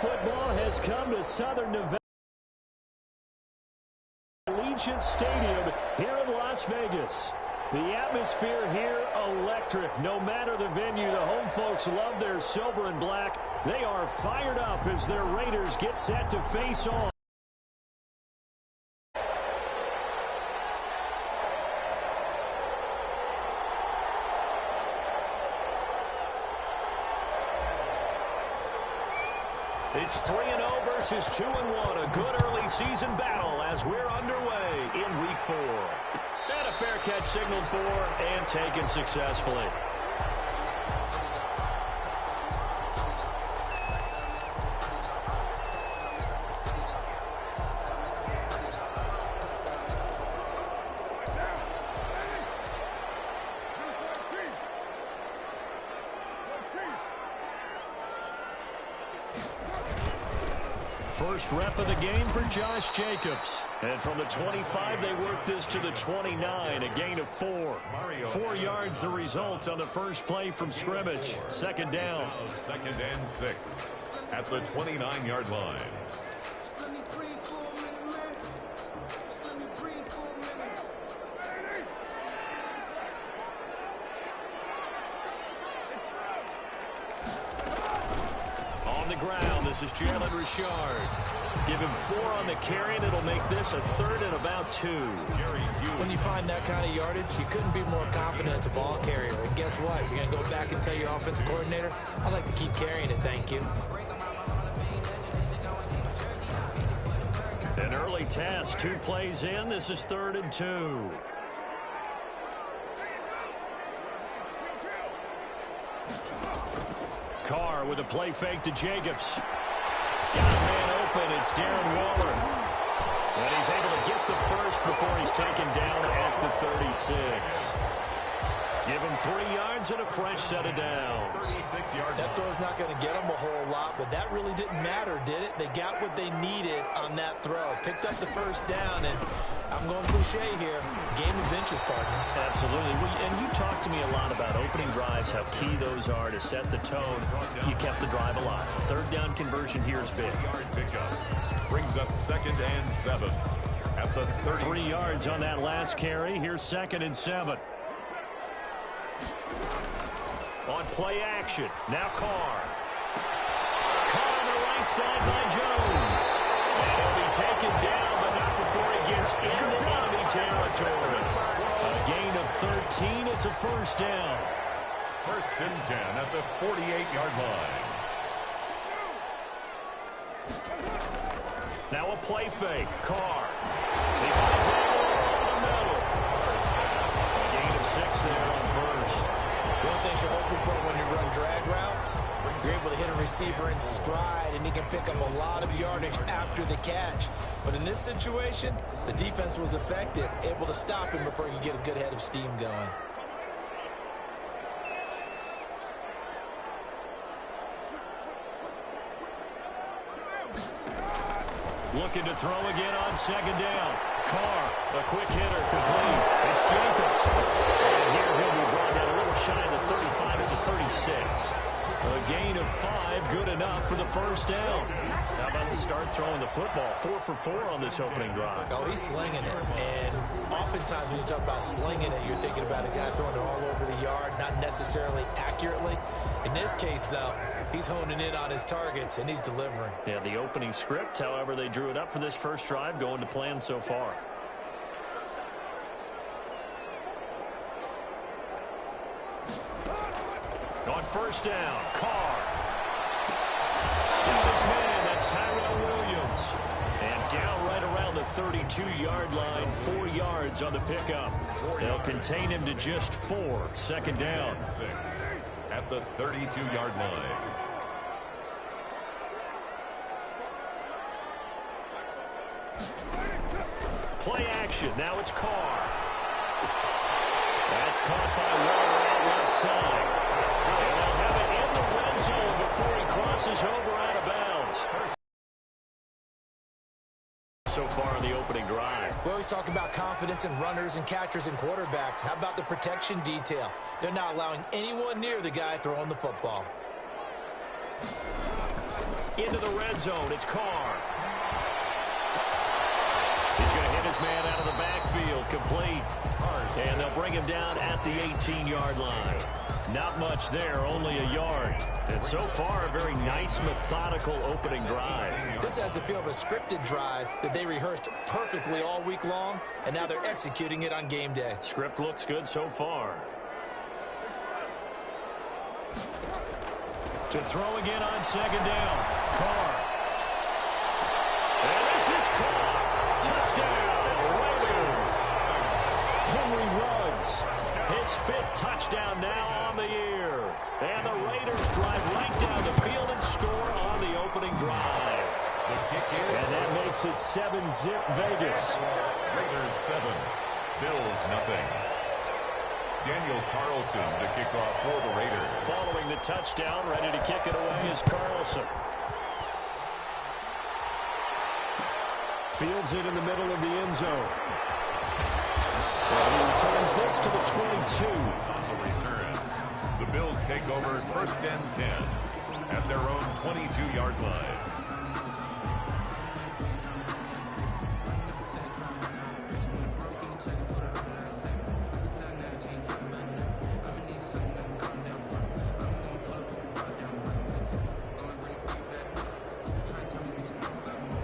football has come to Southern Nevada Allegiant Stadium here in Las Vegas. The atmosphere here electric. No matter the venue, the home folks love their silver and black. They are fired up as their Raiders get set to face on. It's 3-0 versus 2-1. A good early season battle as we're underway in Week 4. And a fair catch signaled for and taken successfully. First rep of the game for Josh Jacobs. And from the 25, they work this to the 29, a gain of 4. 4 yards the result on the first play from scrimmage. Second down. Second and 6 at the 29-yard line. On the ground, this is Jalen Richard. Give him 4 on the carry, and it'll make this a 3rd and about 2. When you find that kind of yardage, you couldn't be more confident as a ball carrier. And guess what? You're going to go back and tell your offensive coordinator, I'd like to keep carrying it, thank you. An early test, 2 plays in. This is 3rd and 2. Carr with a play fake to Jacobs. Got a man open. It's Darren Waller. And he's able to get the first before he's taken down at the 36. Give him 3 yards and a fresh set of downs. That throw's not going to get them a whole lot, but that really didn't matter, did it? They got what they needed on that throw. Picked up the first down, and I'm going cliche here. Game of inches, partner. Absolutely. And you talked to me a lot about opening drives, how key those are to set the tone. You kept the drive alive. 3rd down conversion here is big. Brings up 2nd and 7 at the 30. 3 yards on that last carry. Here's 2nd and 7. On play action. Now Carr. Caught on the right side by Jones. And he'll be taken down, but not before he gets into enemy territory. A gain of 13. It's a first down. 1st and 10 at the 48-yard line. Now a play fake. Carr. He finds it over the middle. A gain of 6 there on first. One thing you're hoping for when you run drag routes, you're able to hit a receiver in stride, and he can pick up a lot of yardage after the catch. But in this situation, the defense was effective, able to stop him before he could get a good head of steam going. Looking to throw again on 2nd down. Carr, a quick hitter, complete. It's Jacobs. And here he'll be brought down a little shy of the 35 at the 36. A gain of 5, good enough for the first down. How about the start throwing the football? 4 for 4 on this opening drive. Oh, he's slinging it. And oftentimes when you talk about slinging it, you're thinking about a guy throwing it all over the yard, not necessarily accurately. In this case, though, he's honing in on his targets, and he's delivering. Yeah, the opening script, however they drew it up for this first drive, going to plan so far. On first down, Carr. Got his man, that's Tyrell Williams. And down right around the 32-yard line, 4 yards on the pickup. They'll contain him to just 4. 2nd down. 6 at the 32-yard line. Play action. Now it's Carr. That's caught by Waller out left side. And they'll have it in the red zone before he crosses over out of bounds. So far in the opening drive. We always talk about confidence in runners and catchers and quarterbacks. How about the protection detail? They're not allowing anyone near the guy throwing the football. into the red zone. It's Carr. He's going to hit his man out of the backfield, complete. And they'll bring him down at the 18-yard line. Not much there, only a yard. And so far, a very nice, methodical opening drive. This has the feel of a scripted drive that they rehearsed perfectly all week long, and now they're executing it on game day. Script looks good so far. To throw again on second down. Carr. And this is Carr. Touchdown, Raiders. Henry Ruggs, his 5th touchdown now on the year. And the Raiders drive right down the field and score on the opening drive. And that makes it 7-zip Vegas. Raiders 7, Bills nothing. Daniel Carlson to kick off for the Raiders. Following the touchdown, ready to kick it away is Carlson. Fields it in the middle of the end zone. And he returns this to the 22. On the return, the Bills take over 1st and 10 at their own 22-yard line.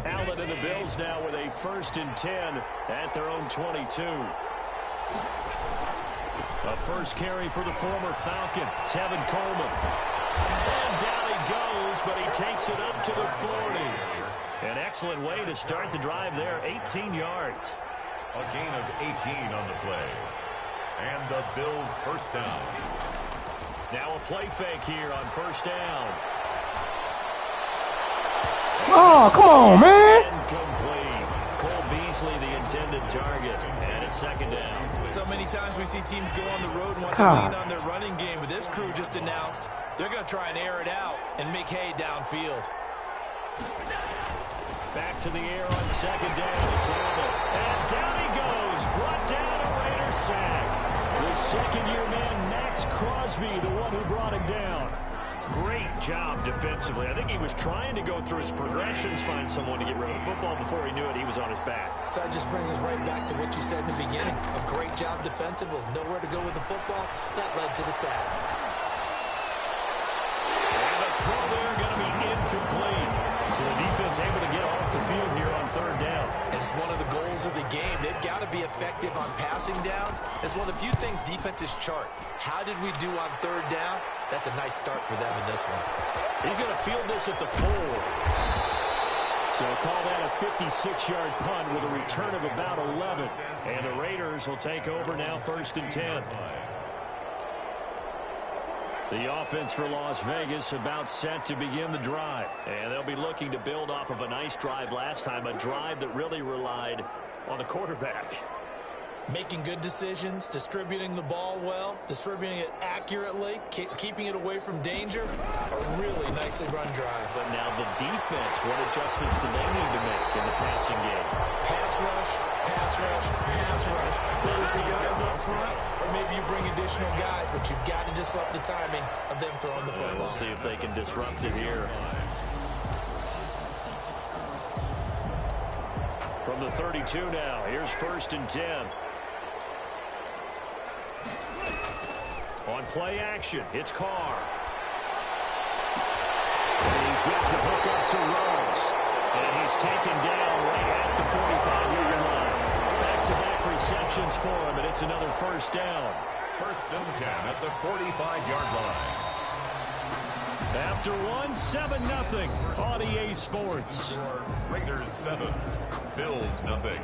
Allen and the Bills now with a 1st and 10 at their own 22. A first carry for the former Falcon, Tevin Coleman. And down he goes, but he takes it up to the 40. An excellent way to start the drive there, 18 yards. A gain of 18 on the play. And the Bills' first down. Now a play fake here on 1st down. Oh, come on, man. Incomplete. Cole Beasley, the intended target. And it's 2nd down. So many times we see teams go on the road and want to lean on their running game, but this crew just announced they're going to try and air it out and make hay downfield. Back to the air on 2nd down. It's Allen. And down he goes. Brought down a Raider sack. The second-year man, Max Crosby, the one who brought him down. Great job defensively. I think he was trying to go through his progressions, find someone to get rid of the football. Before he knew it, he was on his back. So that just brings us right back to what you said in the beginning. A great job defensively. Nowhere to go with the football. That led to the sack. And the throw there going to be incomplete. So the defense able to get off the field here on 3rd down. And it's one of the goals of the game. They've got to be effective on passing downs. It's one of the few things defenses chart. How did we do on 3rd down? That's a nice start for them in this one. He's going to field this at the 4. So call that a 56-yard punt with a return of about 11. And the Raiders will take over now 1st and 10. The offense for Las Vegas about set to begin the drive. And they'll be looking to build off of a nice drive last time, a drive that really relied on the quarterback. Making good decisions, distributing the ball well, distributing it accurately, keeping it away from danger. A really nicely run drive. But now the defense, what adjustments do they need to make in the passing game? Pass rush, pass rush, pass rush. Whether it's the guys up front or maybe you bring additional guys, but you've got to disrupt the timing of them throwing the football. We'll see if they can disrupt it here. From the 32 now, here's 1st and 10. On play action, it's Carr. And he's got the hook up to Ruggs. And he's taken down right at the 45-yard line. Back-to-back receptions for him, and it's another 1st down. 1st and 10 at the 45-yard line. After one, 7-0 on EA Sports. Raiders 7, Bills nothing.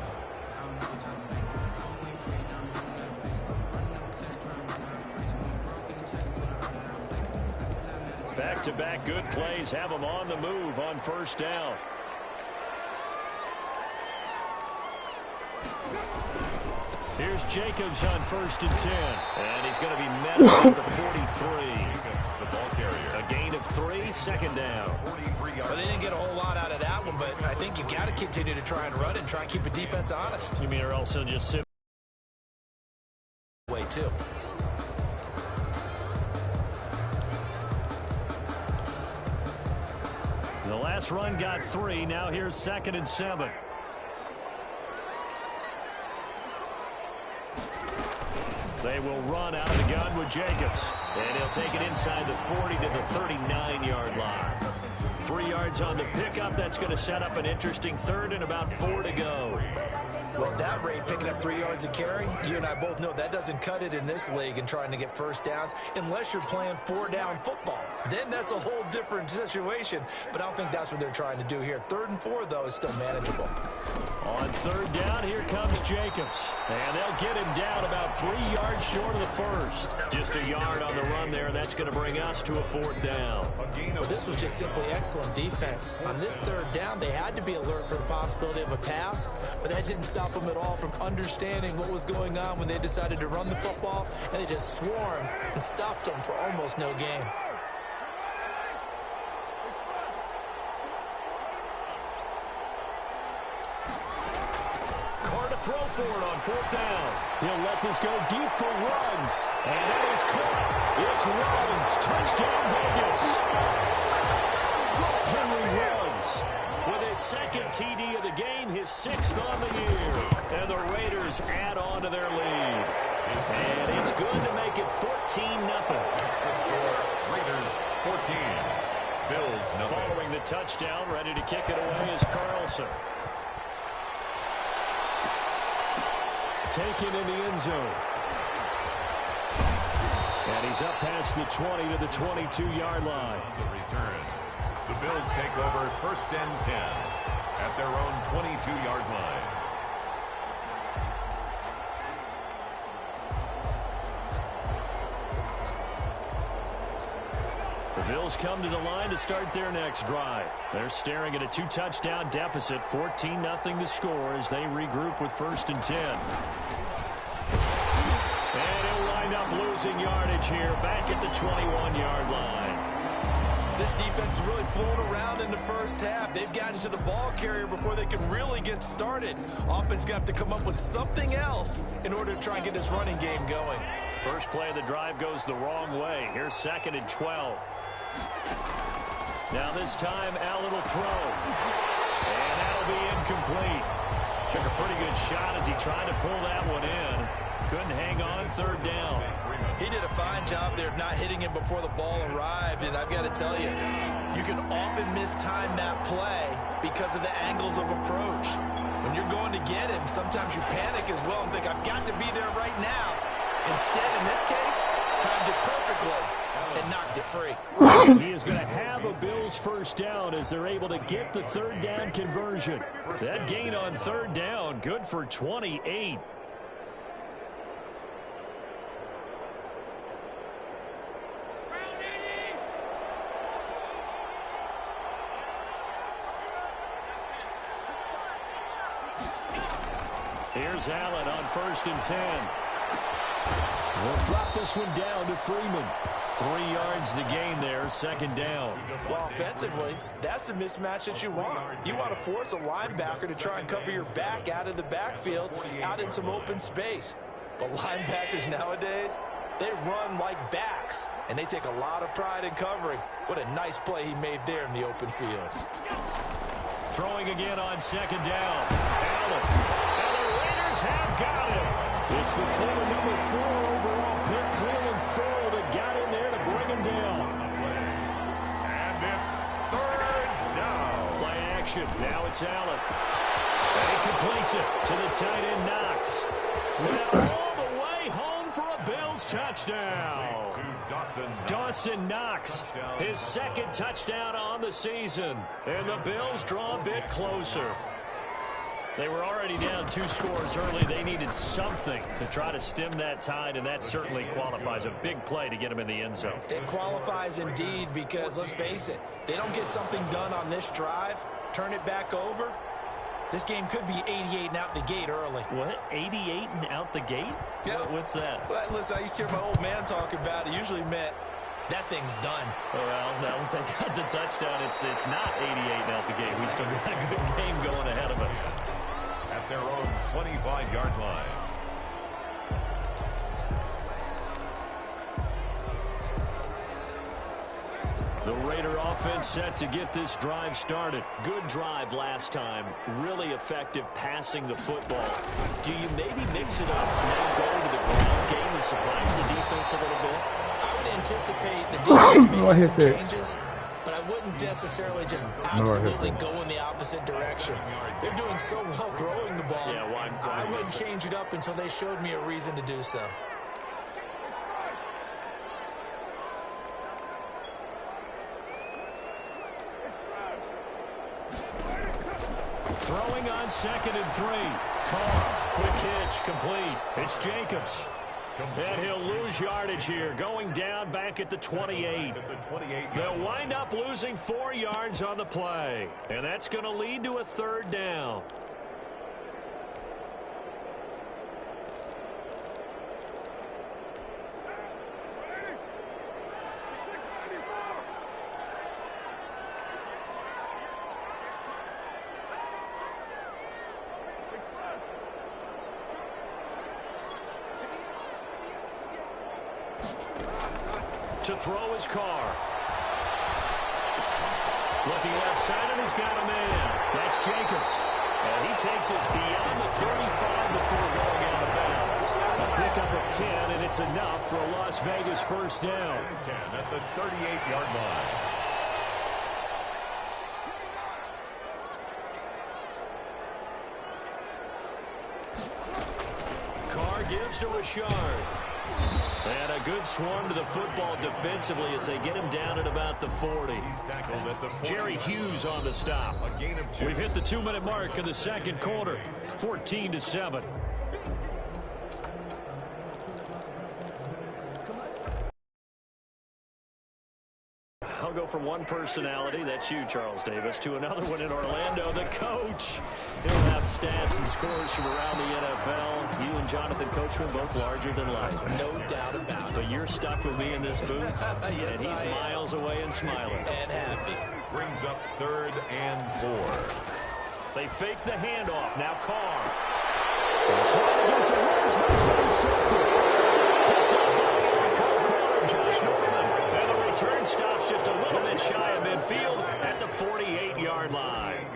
Back-to-back good plays have them on the move on 1st down. Here's Jacobs on 1st and 10. And he's going to be met at the 43. The ball carrier. A gain of 3, 2nd down. Well, they didn't get a whole lot out of that one, but I think you got to continue to try and run and try and keep a defense honest. You mean or else he'll just sit way too. The last run got 3. Now here's 2nd and 7. They will run out of the gun with Jacobs. And he'll take it inside the 40 to the 39-yard line. 3 yards on the pickup. That's going to set up an interesting 3rd and about 4 to go. Well, at that rate, picking up 3 yards a carry, you and I both know that doesn't cut it in this league and trying to get first downs unless you're playing 4-down football. Then that's a whole different situation, but I don't think that's what they're trying to do here. 3rd and 4, though, is still manageable. On 3rd down, here comes Jacobs. And they'll get him down about 3 yards short of the 1st. Just a yard on the run there. That's going to bring us to a 4th down. Well, this was just simply excellent defense. On this 3rd down, they had to be alert for the possibility of a pass, but that didn't stop them at all from understanding what was going on when they decided to run the football, and they just swarmed and stuffed them for almost no gain. Throw for it on 4th down. He'll let this go deep for Ruggs. And that is caught. It's Ruggs. Touchdown, Vegas. Henry Ruggs with his 2nd TD of the game, his 6th on the year. And the Raiders add on to their lead. And it's good to make it 14-0. That's the score. Raiders 14. Bills nothing. Following the touchdown, ready to kick it away is Carlson. Taken in the end zone. And he's up past the 20 to the 22-yard line. The return. The Bills take over 1st and 10 at their own 22-yard line. The Bills come to the line to start their next drive. They're staring at a 2-touchdown deficit, 14-0 to score as they regroup with 1st and 10. And he'll wind up losing yardage here back at the 21-yard line. This defense has really flown around in the first half. They've gotten to the ball carrier before they can really get started. Offense going to have to come up with something else in order to try and get this running game going. First play of the drive goes the wrong way. Here's 2nd and 12. Now this time, Allen will throw. And that'll be incomplete. Took a pretty good shot as he tried to pull that one in. Couldn't hang on 3rd down. He did a fine job there of not hitting it before the ball arrived. And I've got to tell you, you can often mistime that play because of the angles of approach. When you're going to get him, sometimes you panic as well and think, I've got to be there right now. Instead, in this case, timed it perfectly and knocked it free. He is going to have a Bills first down as they're able to get the 3rd down conversion. That gain on 3rd down, good for 28. Here's Allen on 1st and 10. We'll drop this one down to Freeman. 3 yards the gain there, 2nd down. Well, offensively, that's the mismatch that you want. You want to force a linebacker to try and cover your back out of the backfield, out in some open space. But linebackers nowadays, they run like backs, and they take a lot of pride in covering. What a nice play he made there in the open field. Throwing again on 2nd down. Allen. And the Raiders have got him. It's the former number 4 overall pick, Cleveland Farrell, that got in there to bring him down. And it's 3rd down. Play action. Now it's Allen. And he completes it to the tight end, Knox. Now all the way home for a Bills touchdown. Dawson Knox, his 2nd touchdown on the season. And the Bills draw a bit closer. They were already down 2 scores early. They needed something to try to stem that tide, and that certainly qualifies. A big play to get them in the end zone. It qualifies indeed because, let's face it, they don't get something done on this drive, turn it back over, this game could be 88 and out the gate early. What? 88 and out the gate? Yeah. What's that? Well, listen, I used to hear my old man talk about it. Usually meant that thing's done. Well, now that they got the touchdown, it's not 88 and out the gate. We still got a good game going ahead of us. At their own 25-yard line. The Raider offense set to get this drive started. Good drive last time. Really effective passing the football. Do you maybe mix it up now, go to the ground game and surprise the defense a little bit? I would anticipate the defense making some changes, but I wouldn't necessarily just absolutely go in the opposite direction. They're doing so well throwing the ball. Yeah, why I wouldn't change it up until they showed me a reason to do so. Throwing on 2nd and 3. Carr, quick hitch, complete. It's Jacobs. And he'll lose yardage here, going down back at the 28. They'll wind up losing 4 yards on the play. And that's going to lead to a 3rd down. To throw his Carr. Looking left side, and he's got a man. That's Jacobs. And he takes us beyond the 35 before going out of bounds. A pickup of 10, and it's enough for a Las Vegas first down. 10 at the 38-yard line. Carr gives to Richard. And a good swarm to the football defensively as they get him down at about the 40. Jerry Hughes on the stop. We've hit the 2-minute mark in the 2nd quarter. 14-7. I'll go from one personality, that's you, Charles Davis, to another one in Orlando, the coach. He'll have stats and scores from around the NFL. You and Jonathan Coachman both larger than life. No doubt about it. But you're stuck with me in this booth, Yes, and he's miles away and smiling. And happy. Brings up 3rd and 4. They fake the handoff. Now Carr. Trying to get to Rose, but it's intercepted. Picked up by his corner, Josh Norman. And the return stops just a little bit shy of midfield at the 48-yard line.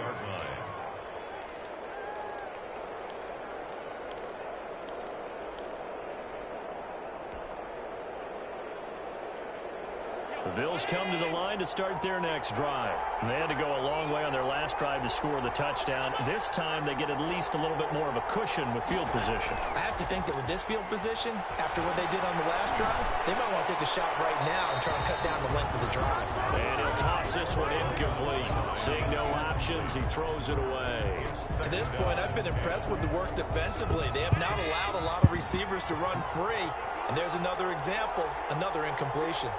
The Bills come to the line to start their next drive. They had to go a long way on their last drive to score the touchdown. This time they get at least a little bit more of a cushion with field position. I have to think that with this field position, after what they did on the last drive, they might want to take a shot right now and try and cut down the length of the drive. And he'll toss this one incomplete. Seeing no options, he throws it away. To this point, I've been impressed with the work defensively. They have not allowed a lot of receivers to run free. And there's another example, another incompletion.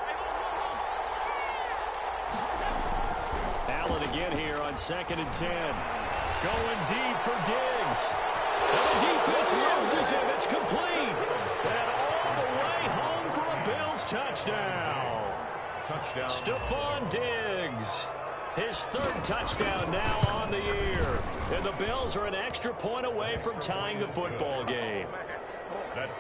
Allen again here on 2nd and 10. Going deep for Diggs. And the defense loses him. It's complete. And all the way home for a Bills touchdown. Stephon Diggs. His 3rd touchdown now on the year. And the Bills are an extra point away from tying the football game.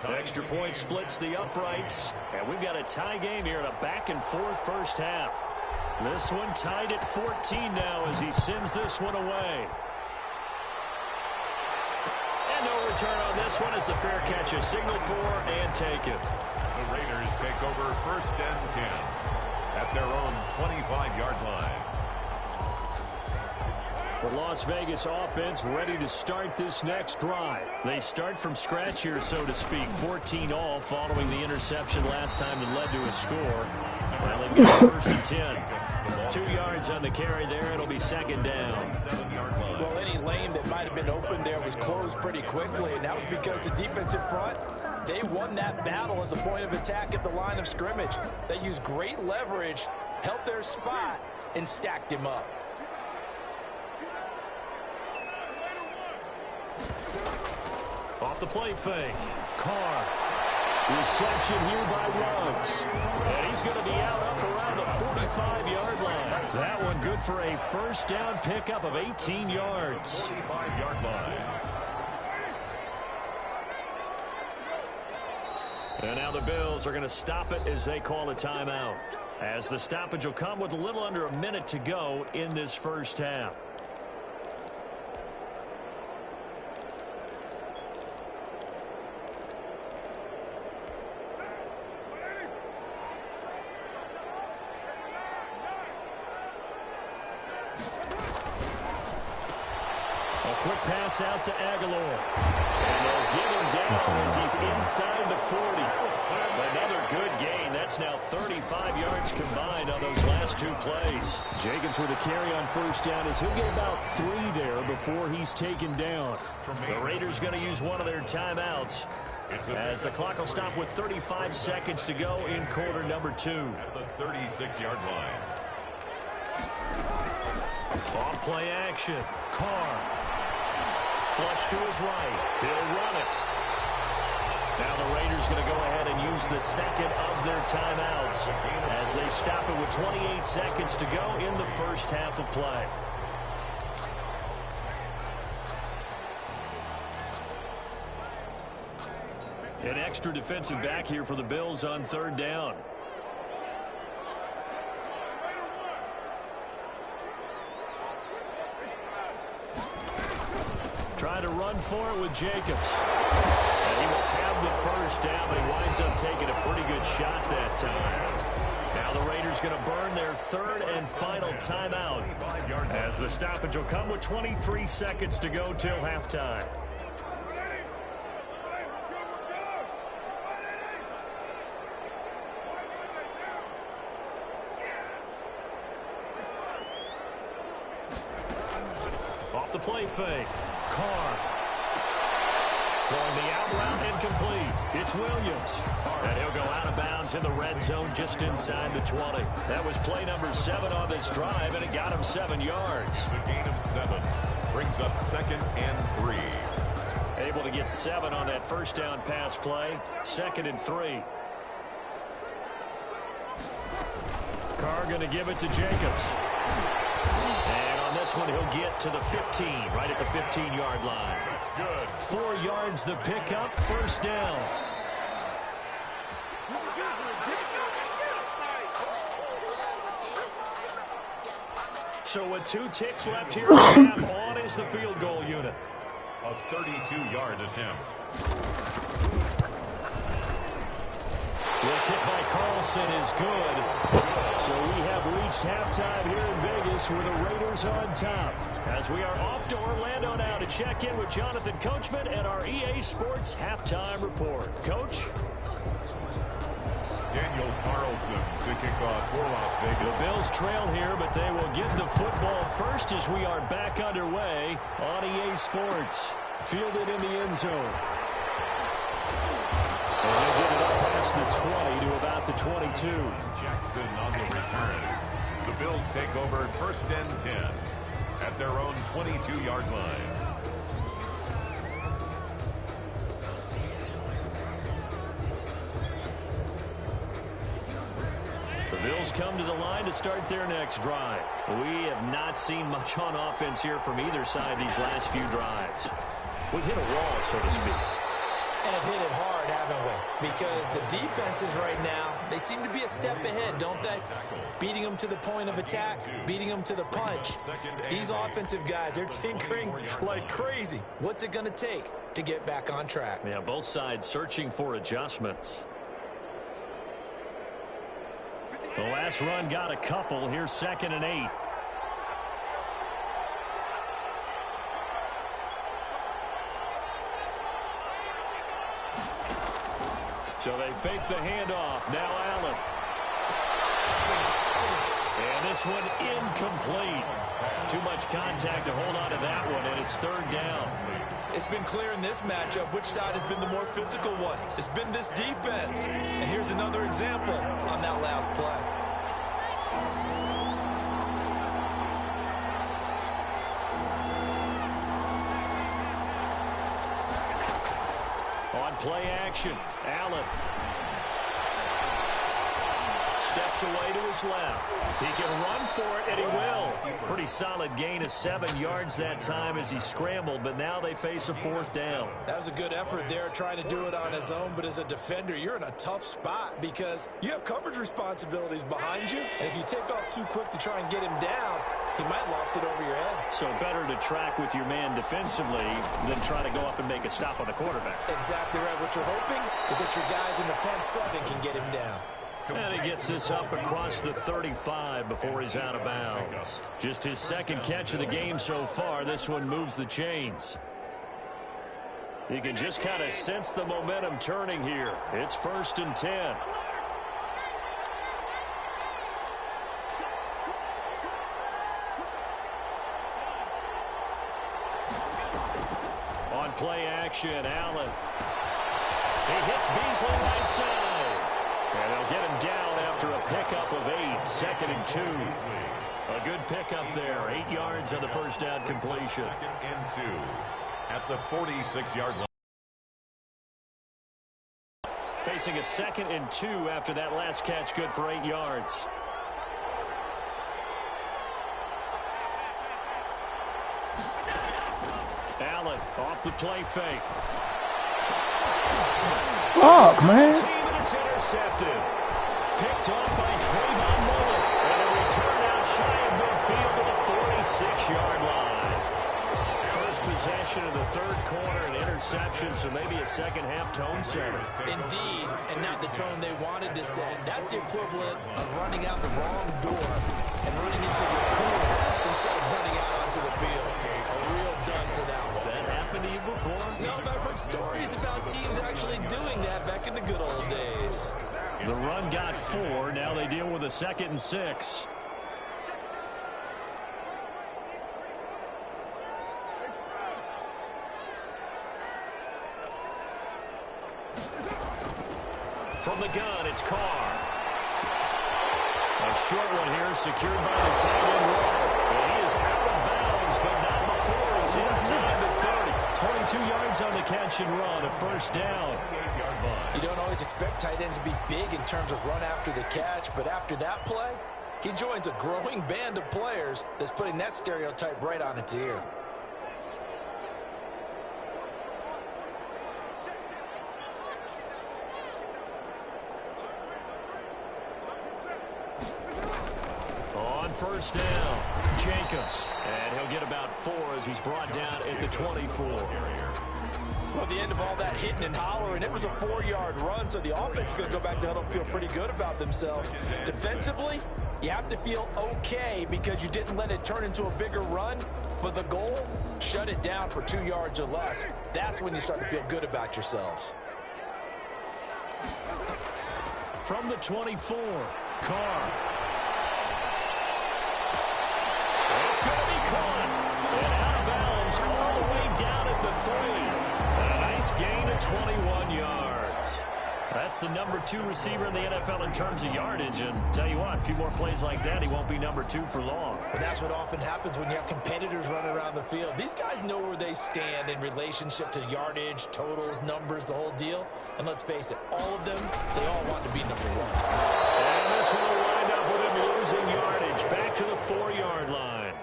Extra point splits the uprights. And we've got a tie game here in a back-and-forth first half. This one tied at 14 now as he sends this one away. And no return on this one as the fair catch is signaled for and taken. The Raiders take over 1st and 10 at their own 25-yard line. The Las Vegas offense ready to start this next drive. They start from scratch here, so to speak. 14 all following the interception last time that led to a score. Well, they've got 1st and 10. 2 yards on the carry there. It'll be 2nd down. Well, any lane that might have been open there was closed pretty quickly, and that was because the defensive front, they won that battle at the point of attack at the line of scrimmage. They used great leverage, held their spot, and stacked him up. Off the play fake. Carr. Reception here by Ruggs. And he's going to be out up around the 45-yard line. That one good for a first down pickup of 18 yards. 45-yard line. And now the Bills are going to stop it as they call a timeout. as the stoppage will come with a little under a minute to go in this first half. A quick pass out to Aguilar. And they'll get him down as he's inside the 40. Another good gain. That's now 35 yards combined on those last two plays. Jacobs with a carry on first down as he'll get about 3 there before he's taken down. The Raiders going to use one of their timeouts as the clock will stop with 35 seconds to go in quarter number 2. At the 36-yard line. Off play action. Carr. Flush to his right. He'll run it. Now the Raiders going to go ahead and use the second of their timeouts as they stop it with 28 seconds to go in the first half of play. An extra defensive back here for the Bills on third down. Trying to run for it with Jacobs. And he will have the first down, but he winds up taking a pretty good shot that time. Now the Raiders going to burn their third and final timeout as the stoppage will come with 23 seconds to go till halftime. Off the play fake. Carr. Throwing the out route incomplete. It's Williams. And he'll go out of bounds in the red zone just inside the 20. That was play number 7 on this drive, and it got him 7 yards. The gain of 7 brings up 2nd and 3. Able to get 7 on that first down pass play. 2nd and 3. Carr going to give it to Jacobs. And on this one, he'll get to the 15, right at the 15-yard line. That's good. 4 yards the pickup, first down. So with 2 ticks left here in the half, on is the field goal unit. A 32-yard attempt. The kick by Carlson is good. So we have reached halftime here in Vegas with the Raiders on top. As we are off to Orlando now to check in with Jonathan Coachman and our EA Sports halftime report. Coach? Daniel Carlson to kick off for Las Vegas. The Bills trail here, but they will get the football first as we are back underway on EA Sports. Fielded in the end zone. And he'll get it up past the 20 to about the 22. Jackson on the return. The Bills take over 1st and 10 at their own 22-yard line. The Bills come to the line to start their next drive. We have not seen much on offense here from either side these last few drives. We've hit a wall, so to speak. And have hit it hard, haven't we? Because the defenses right now, they seem to be a step ahead, don't they? Beating them to the point of attack, beating them to the punch. These offensive guys, they're tinkering like crazy. What's it going to take to get back on track? Yeah, both sides searching for adjustments. The last run got a couple. Here's 2nd and 8. So they fake the handoff. Now Allen. And this one incomplete. Too much contact to hold on to that one, and it's 3rd down. It's been clear in this matchup which side has been the more physical one. It's been this defense. And here's another example on that last play. On play action, Allen. steps away to his left. He can run for it, and he will. Pretty solid gain of 7 yards that time as he scrambled, but now they face a 4th down. That was a good effort there, trying to do it on his own, but as a defender, you're in a tough spot because you have coverage responsibilities behind you, and if you take off too quick to try and get him down, he might loft it over your head. So better to track with your man defensively than try to go up and make a stop on the quarterback. Exactly right. What you're hoping is that your guys in the front 7 can get him down. And he gets this up across the 35 before he's out of bounds. Just his 2nd catch of the game so far. This one moves the chains. You can just kind of sense the momentum turning here. It's 1st and 10. On play action, Allen. He hits Beasley right side. And they'll get him down after a pickup of 8, 2nd and 2. A good pickup there, 8 yards on the 1st down completion. 2nd and 2 at the 46-yard line. Facing a 2nd and 2 after that last catch, good for 8 yards. Allen off the play fake. Fuck, man. It's intercepted. Picked off by Trayvon Mullen. And a return out shy of midfield to the 46-yard line. First possession of the 3rd quarter, an interception, so maybe a second-half tone setter. Indeed, and not the tone they wanted to set. That's the equivalent of running out the wrong door and running into your pool instead of running out onto the field. A real dud for that one. Has that happened to you before? No, but I've heard stories about teams actually doing that back in the good old days. The run got 4. Now they deal with a 2nd and 6. From the gun, it's Carr. A short one here secured by the tight end wall. And he is out of bounds, but not before he's inside the 30. 22 yards on the catch and run, a 1st down. You don't always expect tight ends to be big in terms of run after the catch, but after that play, he joins a growing band of players that's putting that stereotype right on its ear. On 1st down, Jacobs. And he'll get about 4 as he's brought down at the 24. Well, the end of all that hitting and hollering, it was a 4-yard run, so the offense is going to go back to the huddle and feel pretty good about themselves. Defensively, you have to feel okay because you didn't let it turn into a bigger run, but the goal, shut it down for 2 yards or less. That's when you start to feel good about yourselves. From the 24, Carr. It's going to be caught. And out of bounds all the way down at the 30. And a nice gain of 21 yards. That's the number 2 receiver in the NFL in terms of yardage. And tell you what, a few more plays like that, he won't be number 2 for long. But that's what often happens when you have competitors running around the field. These guys know where they stand in relationship to yardage, totals, numbers, the whole deal. And let's face it, all of them, they all want to be number 1. And this one will wind up with him losing yardage back to the 4-yard line.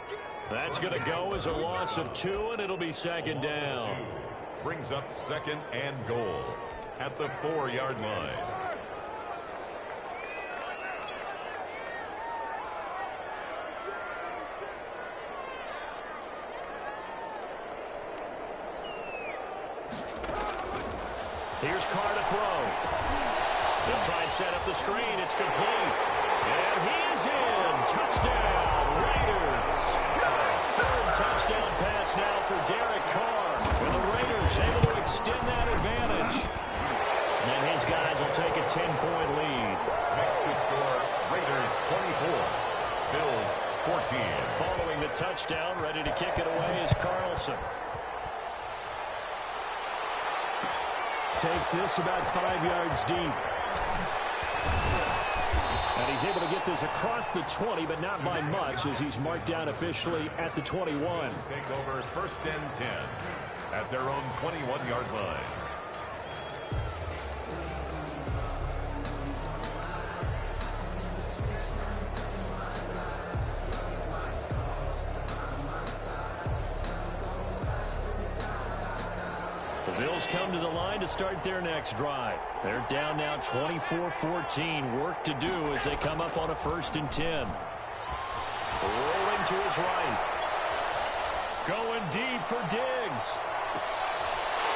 That's going to go as a loss of 2, and it'll be 2nd down. Brings up 2nd and goal at the 4-yard line. Here's Carr to throw. He'll try and set up the screen. It's complete. And he is in. Touchdown, Raiders. 3rd touchdown pass now for Derek Carr. And the Raiders able to extend that advantage. And his guys will take a 10-point lead. Next to score, Raiders 24, Bills 14. Following the touchdown, ready to kick it away is Carlson. Takes this about 5 yards deep. And he's able to get this across the 20, but not by much, as he's marked down officially at the 21. Take over 1st and 10 at their own 21-yard line. The Bills come to the line to start their next drive. They're down now 24-14. Work to do as they come up on a 1st and 10. Rolling to his right. Going deep for Diggs.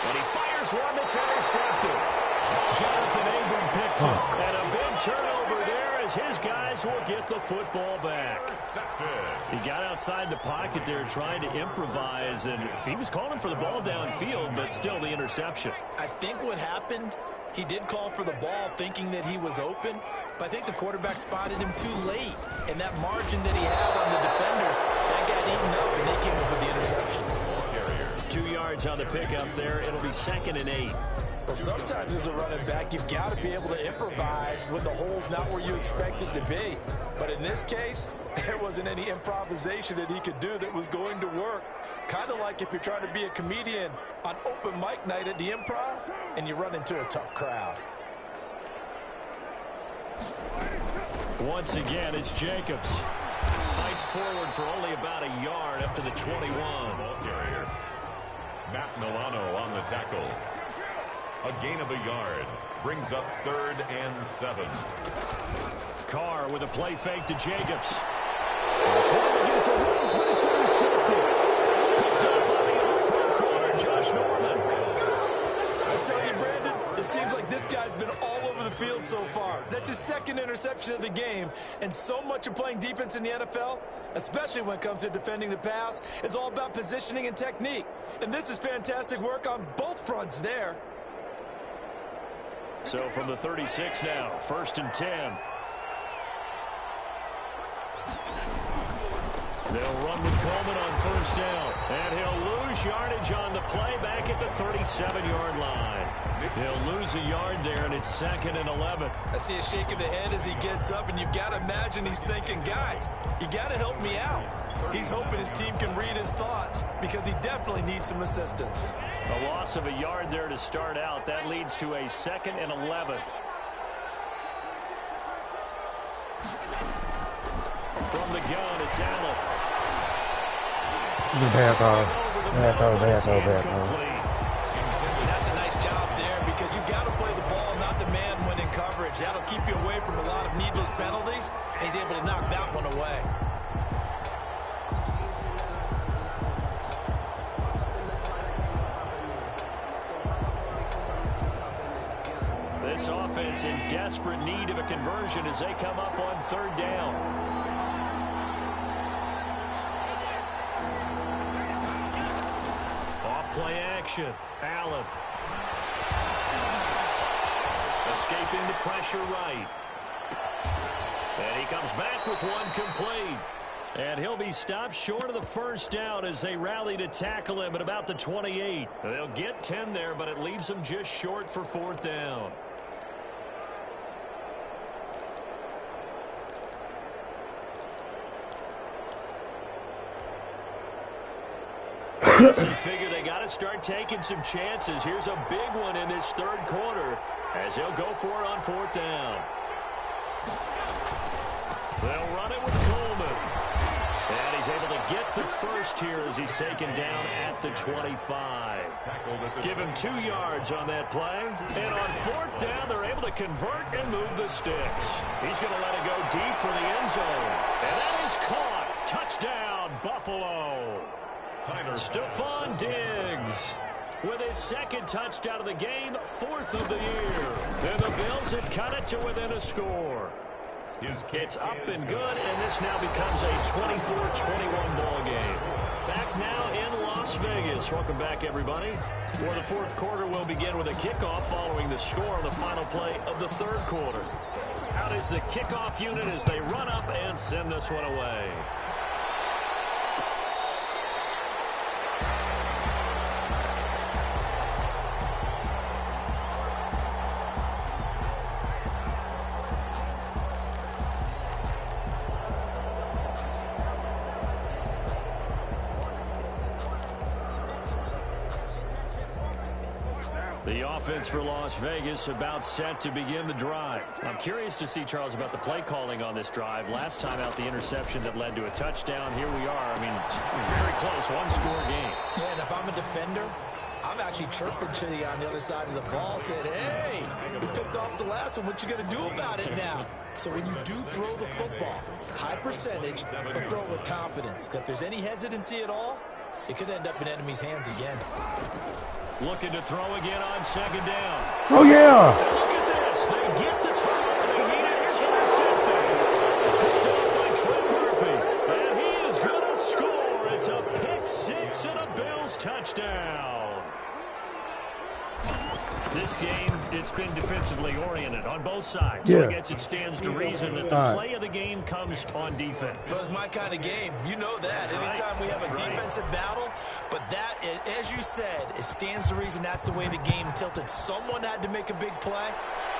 And he fires one that's intercepted. Jonathan Abram picks it. And a big turnover there as his guys will get the football back. He got outside the pocket there trying to improvise, and he was calling for the ball downfield, but still the interception. I think what happened, he did call for the ball thinking that he was open, but I think the quarterback spotted him too late. And that margin that he had on the defenders, that got eaten up, and they came up with the interception. 2 yards on the pickup there. It'll be 2nd and 8. Well, sometimes as a running back, you've got to be able to improvise when the hole's not where you expect it to be. But in this case, there wasn't any improvisation that he could do that was going to work. Kind of like if you're trying to be a comedian on open mic night at the Improv and you run into a tough crowd. Once again, it's Jacobs. Fights forward for only about a yard up to the 21. Ball carrier. Matt Milano on the tackle. A gain of a yard. Brings up 3rd and 7. Carr with a play fake to Jacobs. Trying to get it to Williams, but it's intercepted. Picked up by the All-Pro corner, Josh Norman. I tell you, Brandon, it seems like this guy's been all over the field so far. That's his 2nd interception of the game. And so much of playing defense in the NFL, especially when it comes to defending the pass, is all about positioning and technique. And this is fantastic work on both fronts there. So from the 36 now, 1st and 10. They'll run with Coleman on 1st down. And he'll lose yardage on the play back at the 37-yard line. He'll lose a yard there, and it's 2nd and 11. I see a shake of the head as he gets up, and you've got to imagine he's thinking, guys, you got to help me out. He's hoping his team can read his thoughts because he definitely needs some assistance. A loss of a yard there to start out. That leads to a 2nd and 11. From the gun, it's Allen. Bad call. That's a nice job there because you've got to play the ball, not the man when in coverage. That'll keep you away from a lot of needless penalties, and he's able to knock that one away. This offense in desperate need of a conversion as they come up on 3rd down. Play action. Allen. Escaping the pressure right. And he comes back with one complete. And he'll be stopped short of the 1st down as they rally to tackle him at about the 28. They'll get 10 there, but it leaves them just short for 4th down. So you figure they got to start taking some chances. Here's a big one in this 3rd quarter as he'll go for it on 4th down. They'll run it with Coleman. And he's able to get the 1st here as he's taken down at the 25. Give him 2 yards on that play. And on 4th down, they're able to convert and move the sticks. He's going to let it go deep for the end zone. And that is caught. Touchdown, Buffalo. Stephon Diggs with his 2nd touchdown of the game, 4th of the year. And the Bills have cut it to within a score. It's up and good, and this now becomes a 24-21 ball game. Back now in Las Vegas. Welcome back, everybody. For the 4th quarter, we'll begin with a kickoff following the score on the final play of the 3rd quarter. Out is the kickoff unit as they run up and send this one away. The offense for Las Vegas about set to begin the drive. I'm curious to see, Charles, about the play calling on this drive. Last time out, the interception that led to a touchdown. Here we are. I mean, very close, one-score game. Yeah, and if I'm a defender, I'm actually chirping to you on the other side of the ball, saying, hey, you picked off the last one. What you going to do about it now? So when you do throw the football, high percentage, but throw it with confidence. Because if there's any hesitancy at all, it could end up in enemy's hands again. Looking to throw again on second down. Oh, yeah. Look at this. They get the turnover they needed. It's intercepted. Picked up by Trent Murphy. And he is going to score. It's a pick six and a Bills touchdown. This game, it's been defensively oriented on both sides. So I guess it stands to reason that the play of the game comes on defense. So it's my kind of game. You know that. Anytime we have a defensive battle, but that, as you said, it stands to reason that's the way the game tilted. Someone had to make a big play,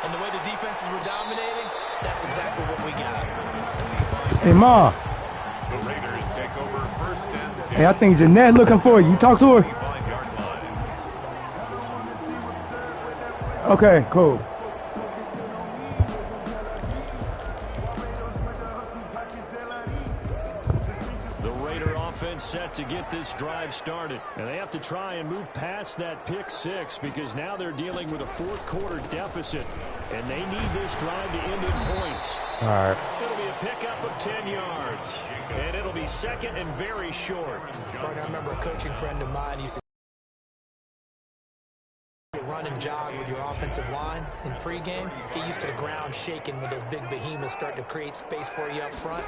and the way the defenses were dominating, that's exactly what we got. Hey, Ma. The Raiders take over first and 10. Hey, I think Jeanette looking for you. You talk to her? 5-yard line. Okay, cool. The Raider offense set to get this drive started. And they have to try and move past that pick six because now they're dealing with a fourth quarter deficit. And they need this drive to end in points. All right. It'll be a pickup of 10 yards. And it'll be second and very short. I remember a coaching friend of mine used to run and jog with your offensive line in pregame. Get used to the ground shaking with those big behemoths starting to create space for you up front.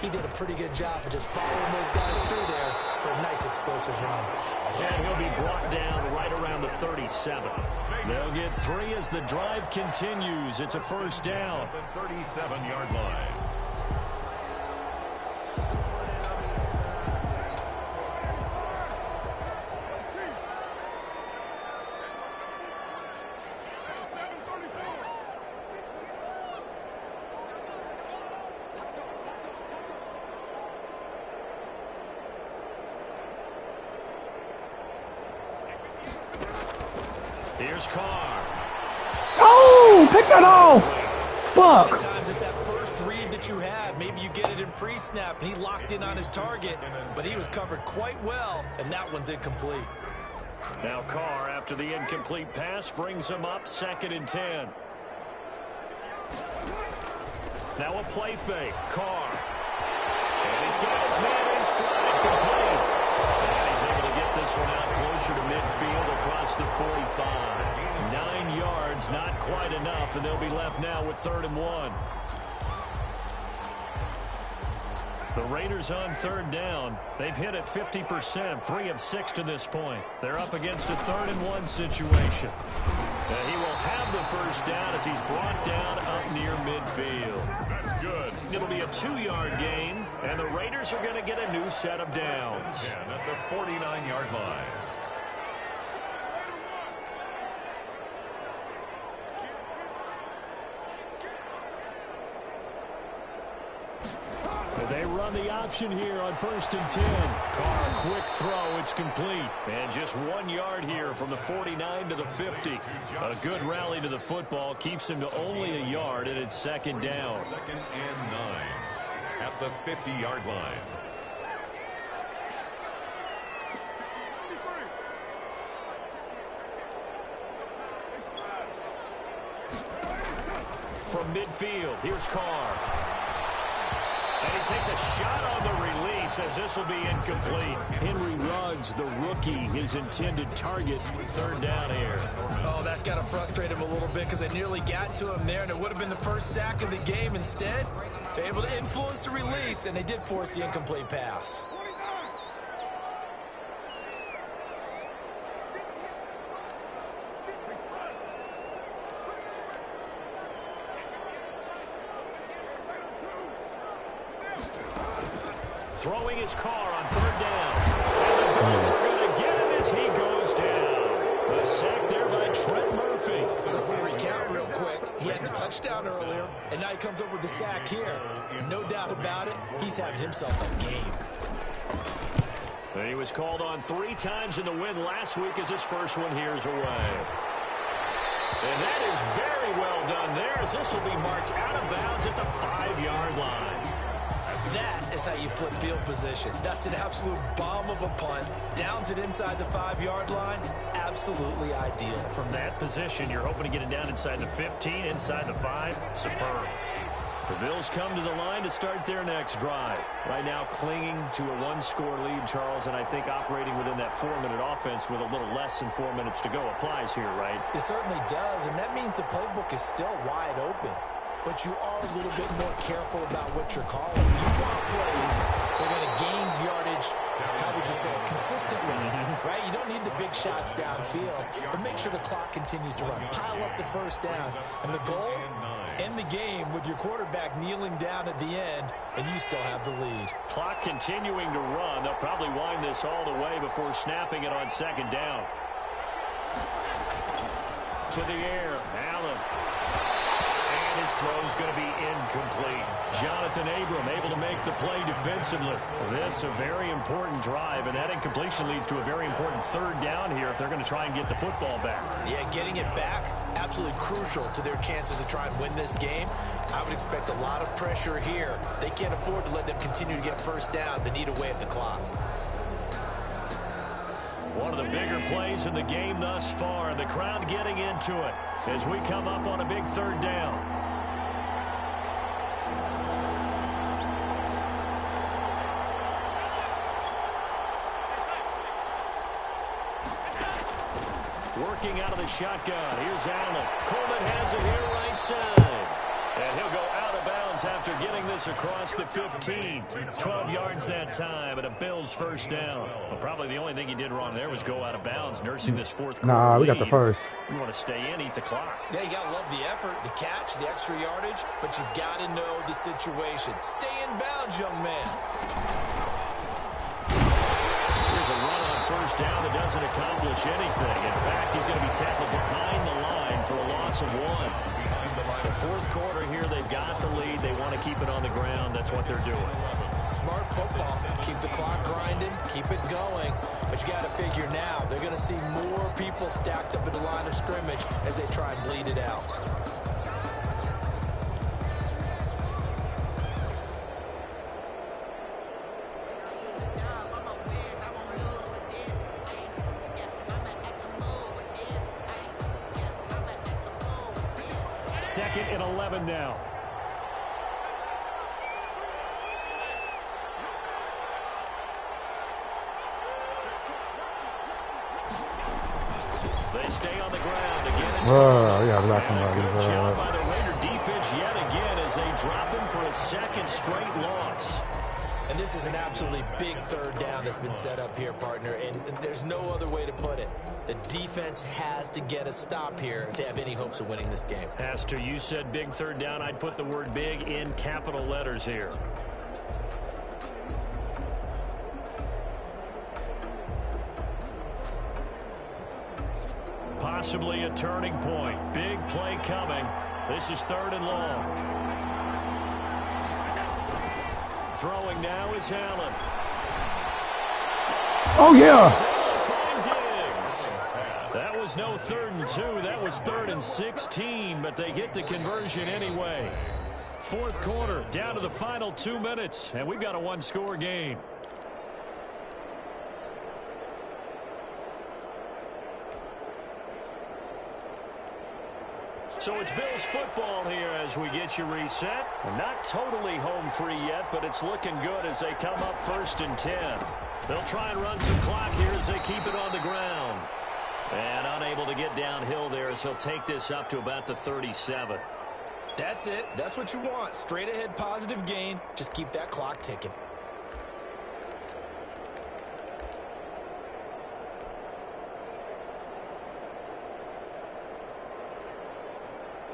He did a pretty good job of just following those guys through there for a nice explosive run. And he'll be brought down right around the 37. They'll get 3 as the drive continues. It's a first down. 37-yard line. Here's Carr. Oh, pick that off. Fuck. Sometimes it's that first read that you have. Maybe you get it in pre-snap, and he locked in on his target, but he was covered quite well, and that one's incomplete. Now Carr, after the incomplete pass, brings him up second and 10. Now a play fake. Carr. And he's got his man in stride, complete. And he's able to get this one out closer to midfield across the 45. 9 yards, not quite enough, and they'll be left now with 3rd and 1. The Raiders on 3rd down. They've hit it 50%, 3 of 6 to this point. They're up against a 3rd and 1 situation. And he will have the first down as he's brought down up near midfield. That's good. It'll be a 2-yard gain, and the Raiders are going to get a new set of downs. 10 at the 49-yard line. They run the option here on 1st and 10. Carr, quick throw, it's complete. And just 1 yard here from the 49 to the 50. A good rally to the football keeps him to only a yard, and it's 2nd down. 2nd and 9 at the 50-yard line. From midfield, here's Carr. And he takes a shot on the release as this will be incomplete. Henry Ruggs, the rookie, his intended target. 3rd down here. Oh, that's got to frustrate him a little bit because they nearly got to him there, and it would have been the first sack of the game. Instead, they're able to influence the release, and they did force the incomplete pass. Throwing his Carr on 3rd down. And the Bills are going to get him as he goes down. A sack there by Trent Murphy. So if we recount real quick, he had the touchdown earlier, and now he comes up with the sack here. No doubt about it, he's having himself a game. And he was called on 3 times in the win last week as his first one here's away. And that is very well done there as this will be marked out of bounds at the 5-yard line. That is how you flip field position. That's an absolute bomb of a punt. Downs it inside the 5-yard line. Absolutely ideal. From that position, you're hoping to get it down inside the 15, inside the 5. Superb. The Bills come to the line to start their next drive. Right now clinging to a 1-score lead, Charles, and I think operating within that 4-minute offense with a little less than 4 minutes to go applies here, right? It certainly does, and that means the playbook is still wide open. But you are a little bit more careful about what you're calling. You want plays that are going to gain yardage, how would you say it, consistently, right? You don't need the big shots downfield, but make sure the clock continues to run. Pile up the first down. And the goal, end the game with your quarterback kneeling down at the end, and you still have the lead. Clock continuing to run. They'll probably wind this all the way before snapping it on second down. To the air, Allen. His throw is going to be incomplete. Jonathan Abram able to make the play defensively. This a very important drive, and that incompletion leads to a very important third down here if they're going to try and get the football back. Yeah, getting it back, absolutely crucial to their chances to try and win this game. I would expect a lot of pressure here. They can't afford to let them continue to get first downs and eat away at the clock. One of the bigger plays in the game thus far, and the crowd getting into it as we come up on a big third down. Working out of the shotgun. Here's Allen. Coleman has it here right side. And he'll go out of bounds after getting this across the 15. 12 yards that time, and a Bills first down. Well, probably the only thing he did wrong there was go out of bounds, nursing this fourth quarter Nah, we got lead. the first. You want to stay in, eat the clock. Yeah, you got to love the effort, the catch, the extra yardage, but you got to know the situation. Stay in bounds, young man. Here's a run on first down that doesn't accomplish anything. In fact, he's going to be tackled behind the line for a loss of 1. The fourth quarter here, they've got the lead. They want to keep it on the ground. That's what they're doing. Smart football. Keep the clock grinding, keep it going. But you got to figure now, they're going to see more people stacked up at the line of scrimmage as they try and bleed it out. Second and 11 now. They stay on the ground again. It's yeah, a good job by the Raider defense yet again as they drop him for a second straight loss. And this is an absolutely big third down that's been set up here, partner, and there's no other way to put it. The defense has to get a stop here if they have any hopes of winning this game. Pastor, you said big third down. I'd put the word big in capital letters here. Possibly a turning point. Big play coming. This is third and long. Throwing now is Allen. Oh, yeah. That was no 3rd and 2. That was 3rd and 16, but they get the conversion anyway. Fourth quarter, down to the final 2 minutes, and we've got a 1-score game. So it's Bills football here as we get you reset. Not totally home free yet, but it's looking good as they come up 1st and 10. They'll try and run some clock here as they keep it on the ground. And unable to get downhill there, so he'll take this up to about the 37. That's it. That's what you want. Straight ahead positive gain. Just keep that clock ticking.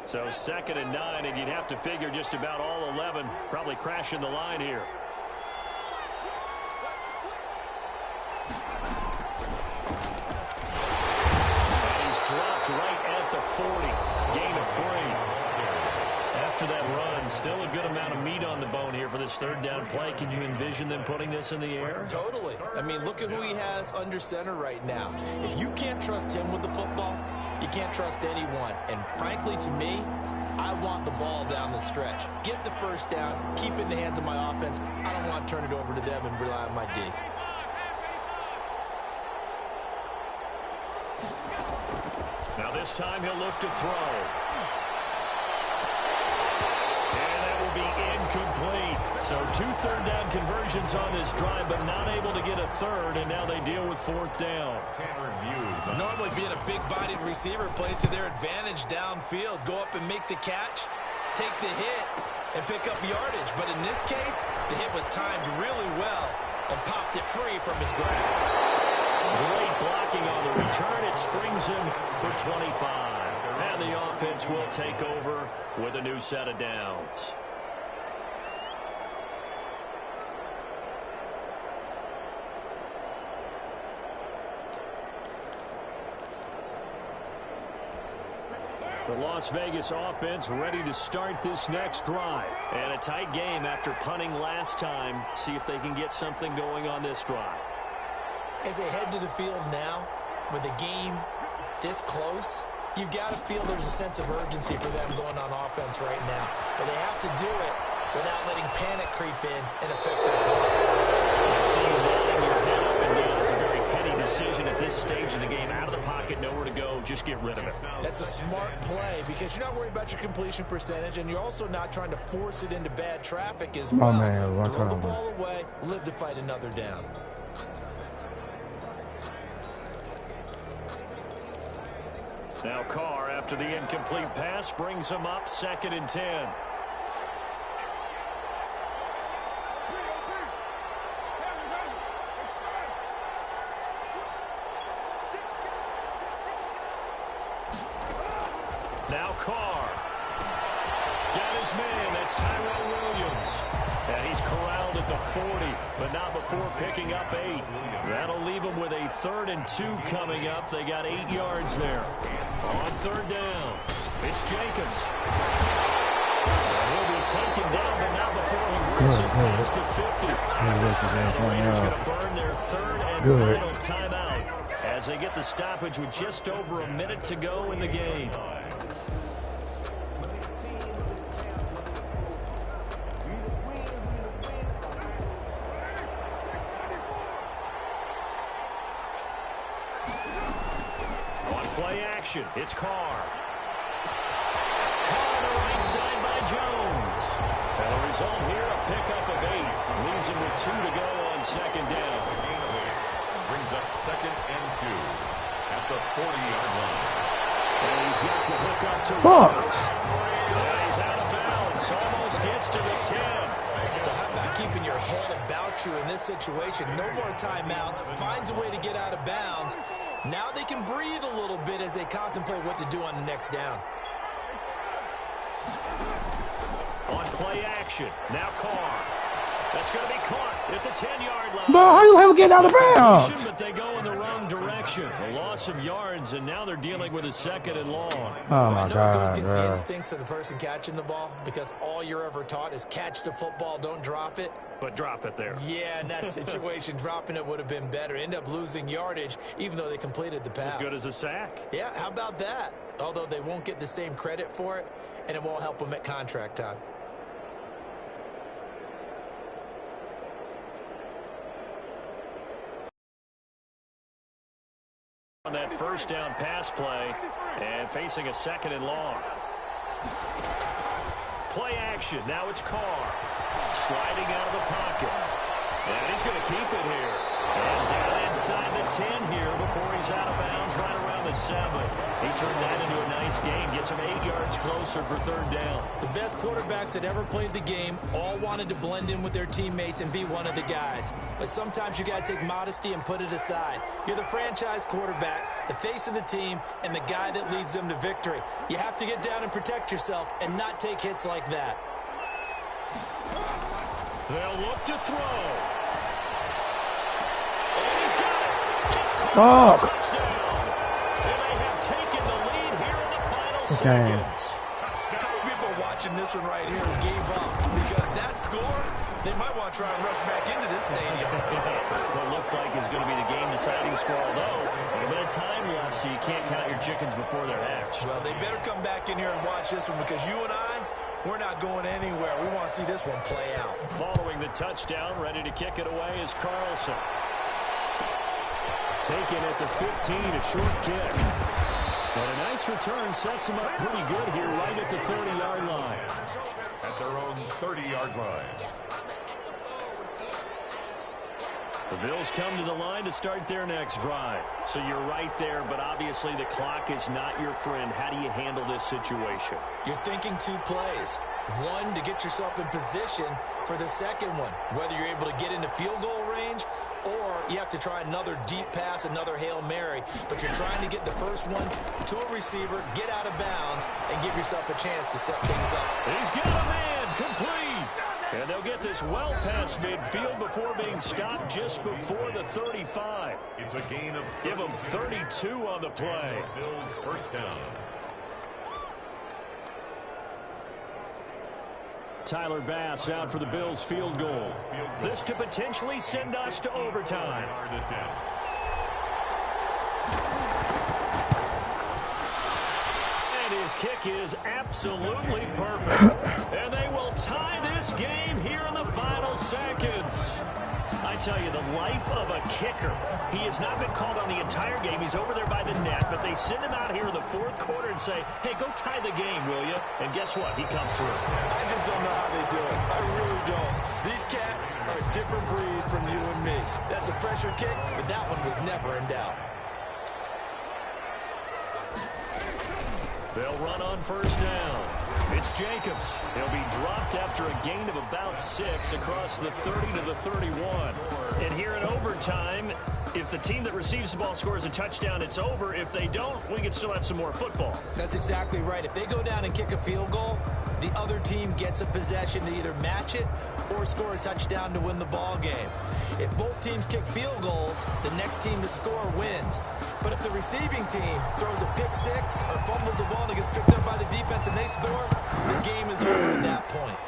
So 2nd and 9, and you'd have to figure just about all 11 probably crashing the line here. And he's dropped right at the 40. Gain of 3. After that run, still a good amount of meat on the bone here for this third down play. Can you envision them putting this in the air? Totally. I mean, look at who he has under center right now. If you can't trust him with the football, you can't trust anyone. And frankly, to me, I want the ball down the stretch. Get the first down, keep it in the hands of my offense. I don't want to turn it over to them and rely on my D. Now this time he'll look to throw. And that will be incomplete. So 2 third-down conversions on this drive, but not able to get a third, and now they deal with 4th down. Normally being a big-bodied receiver plays to their advantage downfield. Go up and make the catch, take the hit, and pick up yardage. But in this case, the hit was timed really well and popped it free from his grasp. Great blocking on the return. It springs him for 25. And the offense will take over with a new set of downs. The Las Vegas offense ready to start this next drive. And a tight game after punting last time. See if they can get something going on this drive. As they head to the field now, with the game this close, you've got to feel there's a sense of urgency for them going on offense right now. But they have to do it without letting panic creep in and affect their play. See you nodding your head up and down. It's a very heady decision at this stage of the game. Out of the pocket, nowhere to go. Just get rid of it. That's a smart play because you're not worried about your completion percentage, and you're also not trying to force it into bad traffic as well. Throw the ball away, live to fight another down. Now Carr, after the incomplete pass, brings him up 2nd and 10. Now Carr. Got his man. That's Tyrell Williams. And he's corralled at the 40, but not before picking up 8. That'll leave him with a 3rd and 2 coming up. They got 8 yards there. On 3rd down, it's Jacobs. He'll be taken down, but not before he works it past the 50. The Raiders going to burn their 3rd and final timeout as they get the stoppage with just over a minute to go in the game. It's Carr. Carr on the right side by Jones. And the result here, a pickup of 8. Leaves him with 2 to go on 2nd down. Brings up 2nd and 2 at the 40-yard line. And he's got the hook up to Rogers. And he's out of bounds. Almost gets to the 10. Well, how about keeping your head about you in this situation? No more timeouts. Finds a way to get out of bounds. Now they can breathe a little bit as they contemplate what to do on the next down. On play action. Now Carr. That's going to be caught at the 10-yard line. But how you ever get out of bounds? But they go in the wrong direction. A loss of yards, and now they're dealing with a 2nd and long. Oh, my I know God. it goes against the instincts of the person catching the ball because all you're ever taught is catch the football, don't drop it. But drop it there. Yeah, in that situation, dropping it would have been better. End up losing yardage, even though they completed the pass. As good as a sack. Yeah, how about that? Although they won't get the same credit for it, and it won't help them at contract time. On that 1st down pass play and facing a 2nd and long. Play action. Now it's Carr. Sliding out of the pocket. And he's going to keep it here. And down inside the 10 here before he's out of bounds right around the 7. He turned that into a nice game. Gets him 8 yards closer for 3rd down. The best quarterbacks that ever played the game all wanted to blend in with their teammates and be one of the guys. But sometimes you got to take modesty and put it aside. You're the franchise quarterback, the face of the team, and the guy that leads them to victory. You have to get down and protect yourself and not take hits like that. They'll look to throw. And he's got it. It's caught for a touchdown. And they have taken the lead here in the final seconds. How many people watching this one right here gave up? Because that score they might want to try and rush back into this stadium. What looks like is going to be the game-deciding score, although a little bit of time left, so you can't count your chickens before they're hatched. Well, they better come back in here and watch this one, because you and I, we're not going anywhere. We want to see this one play out. Following the touchdown, ready to kick it away is Carlson. Taken at the 15, a short kick. And a nice return sets him up pretty good here right at the 30-yard line. At their own 30-yard line. The Bills come to the line to start their next drive. So you're right there, but obviously the clock is not your friend. How do you handle this situation? You're thinking two plays. One, to get yourself in position for the second one, whether you're able to get into field goal range or you have to try another deep pass, another Hail Mary. But you're trying to get the first one to a receiver, get out of bounds, and give yourself a chance to set things up. He's got a man, complete. And they'll get this well past midfield before being stopped just before the 35. It's a gain of... Give them 32 on the play. Bills first down. Tyler Bass out for the Bills field goal. This to potentially send us to overtime. And his kick is absolutely perfect. And they will tie this game here in the final seconds. I tell you, the life of a kicker. He has not been called on the entire game. He's over there by the net, but they send him out here in the fourth quarter and say, hey, go tie the game, will you? And guess what? He comes through. I just don't know how they do it. I really don't. These cats are a different breed from you and me. That's a pressure kick, but that one was never in doubt. They'll run on first down. It's Jacobs. He'll be dropped after a gain of about 6 across the 30 to the 31. And here in overtime, if the team that receives the ball scores a touchdown, it's over. If they don't, we can still have some more football. That's exactly right. If they go down and kick a field goal, the other team gets a possession to either match it or score a touchdown to win the ball game. If both teams kick field goals, the next team to score wins. But if the receiving team throws a pick six or fumbles the ball and it gets picked up by the defense and they score, the game is over at that point.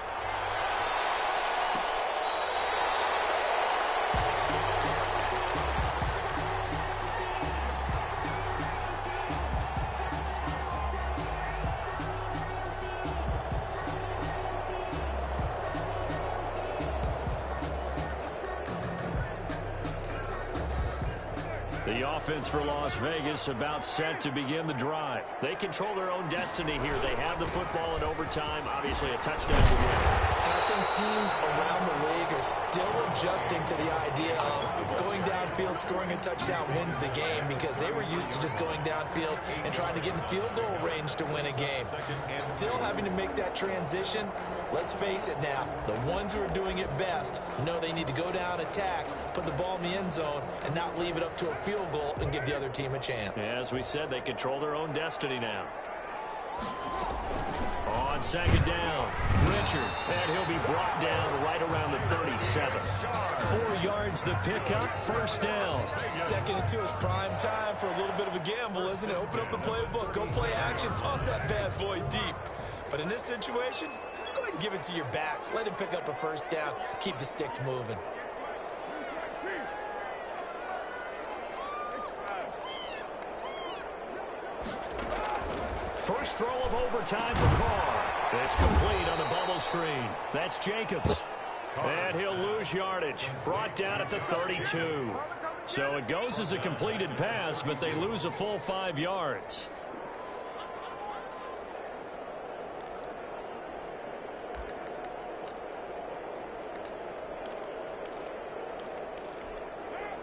The offense for Las Vegas about set to begin the drive. They control their own destiny here. They have the football in overtime. Obviously, a touchdown to win. And I think teams around the league are still adjusting to the idea of going downfield, scoring a touchdown wins the game, because they were used to just going downfield and trying to get in field goal range to win a game. Still having to make that transition. Let's face it now, the ones who are doing it best know they need to go down, attack, put the ball in the end zone, and not leave it up to a field goal and give the other team a chance. As we said, they control their own destiny now. On second down, Richard, and he'll be brought down right around the 37. 4 yards the pickup, first down. Second and 2 is prime time for a little bit of a gamble, isn't it? Open up the playbook, go play action, toss that bad boy deep. But in this situation, go ahead and give it to your back. Let him pick up a first down. Keep the sticks moving. First throw of overtime for Carr. It's complete on the bubble screen. That's Jacobs. And he'll lose yardage. Brought down at the 32. So it goes as a completed pass, but they lose a full 5 yards.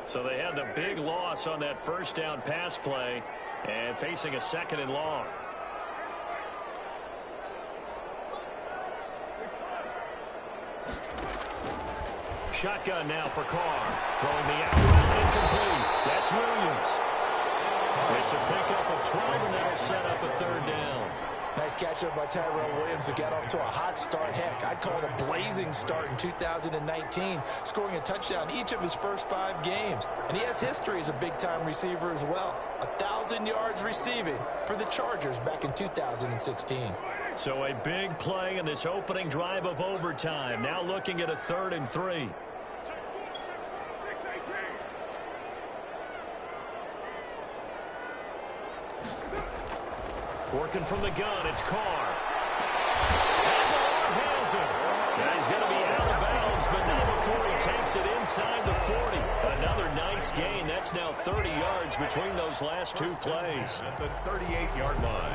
So they had the big loss on that first down pass play and facing a second and long. Shotgun now for Carr. Throwing the out route incomplete. That's Williams. It's a pickup of 12, and that'll set up a third down. Nice catch up by Tyrell Williams, who got off to a hot start. Heck, I'd call it a blazing start in 2019, scoring a touchdown each of his first 5 games. And he has history as a big-time receiver as well. 1,000 yards receiving for the Chargers back in 2016. So a big play in this opening drive of overtime. Now looking at a 3rd and 3. Working from the gun, it's Carr. And the Lord has him. Now he's going to be out of bounds, but not before he takes it inside the 40. Another nice gain. That's now 30 yards between those last 2 plays. At the 38-yard line.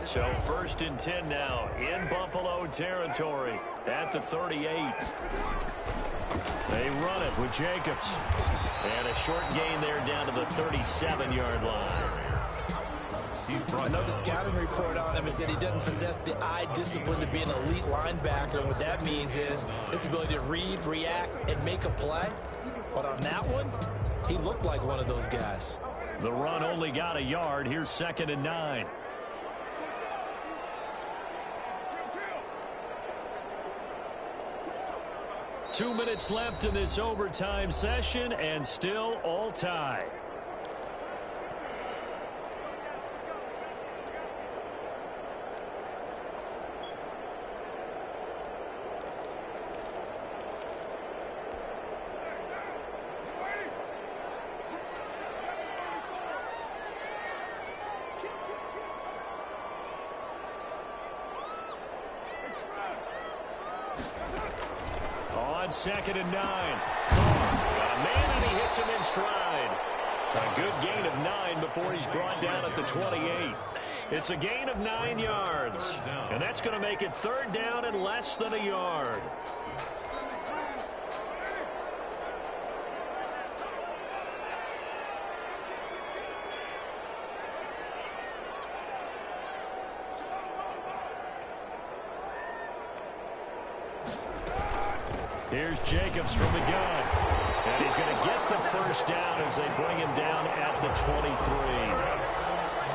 So 1st and 10 now in Buffalo territory at the 38. They run it with Jacobs. And a short gain there down to the 37-yard line. Another scouting report on him is that he doesn't possess the eye discipline to be an elite linebacker. And what that means is his ability to read, react, and make a play. But on that one, he looked like one of those guys. The run only got a yard. Here's 2nd and 9. Two minutes left in this overtime session, and still all tied. On 2nd and 9. Got a man, and he hits him in stride. A good gain of 9 before he's brought down at the 28. It's a gain of 9 yards. And that's going to make it 3rd down and less than a yard. Here's Jacobs from the gun. And he's going to get the 1st down as they bring him down at the 23.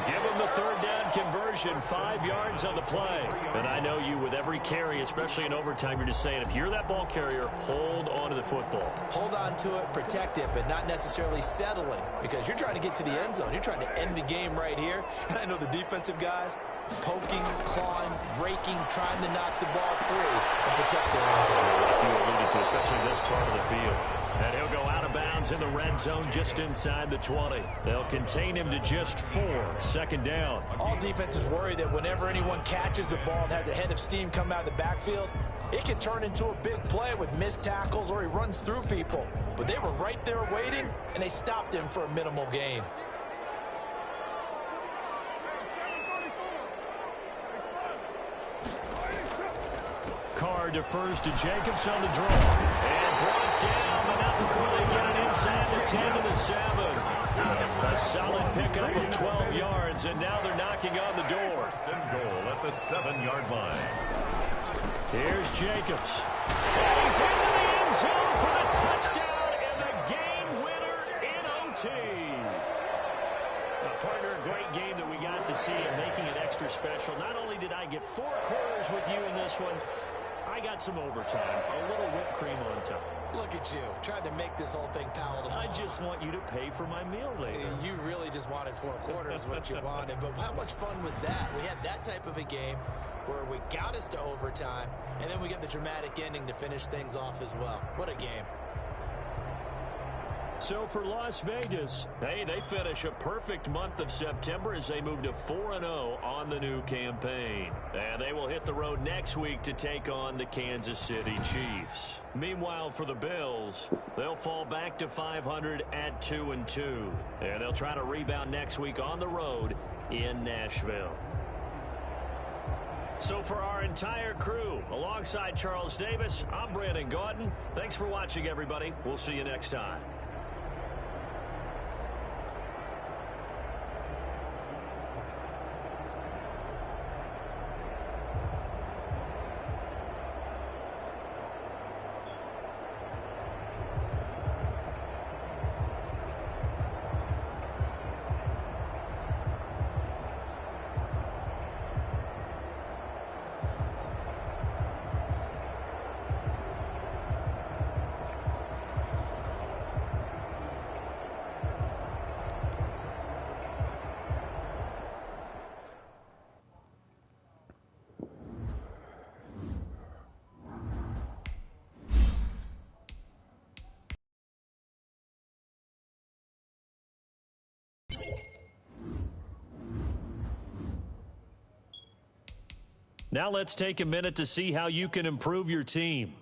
Give him the 3rd down conversion, 5 yards on the play. And I know you, with every carry, especially in overtime, you're just saying, if you're that ball carrier, hold on to the football. Hold on to it, protect it, but not necessarily settling, because you're trying to get to the end zone. You're trying to end the game right here. And I know the defensive guys, poking, clawing, raking, trying to knock the ball free and protect their end zone. Like you alluded to, especially this part of the field. And he'll go out of bounds in the red zone just inside the 20. They'll contain him to just 4. 2nd down. All defenses worry that whenever anyone catches the ball and has a head of steam come out of the backfield, it can turn into a big play with missed tackles or he runs through people. But they were right there waiting, and they stopped him for a minimal gain. Carr defers to Jacobs on the draw. And brought down, but not before they get it inside the 10 to the 7. A solid pickup of 12 yards, and now they're knocking on the door. 1st and goal at the 7-yard line. Here's Jacobs. And he's into the end zone for the touchdown and the game winner in OT. Partner, a great game that we got to see and making it extra special. Not only did I get 4 quarters with you in this one, I got some overtime, a little whipped cream on top. Look at you, trying to make this whole thing palatable. I just want you to pay for my meal later. You really just wanted 4 quarters, what you wanted. But how much fun was that? We had that type of a game where we got us to overtime, and then we get the dramatic ending to finish things off as well. What a game. So for Las Vegas, hey, they finish a perfect month of September as they move to 4-0 on the new campaign. And they will hit the road next week to take on the Kansas City Chiefs. Meanwhile, for the Bills, they'll fall back to 500 at 2-2. And they'll try to rebound next week on the road in Nashville. So for our entire crew, alongside Charles Davis, I'm Brandon Gaudin. Thanks for watching, everybody. We'll see you next time. Now let's take a minute to see how you can improve your team.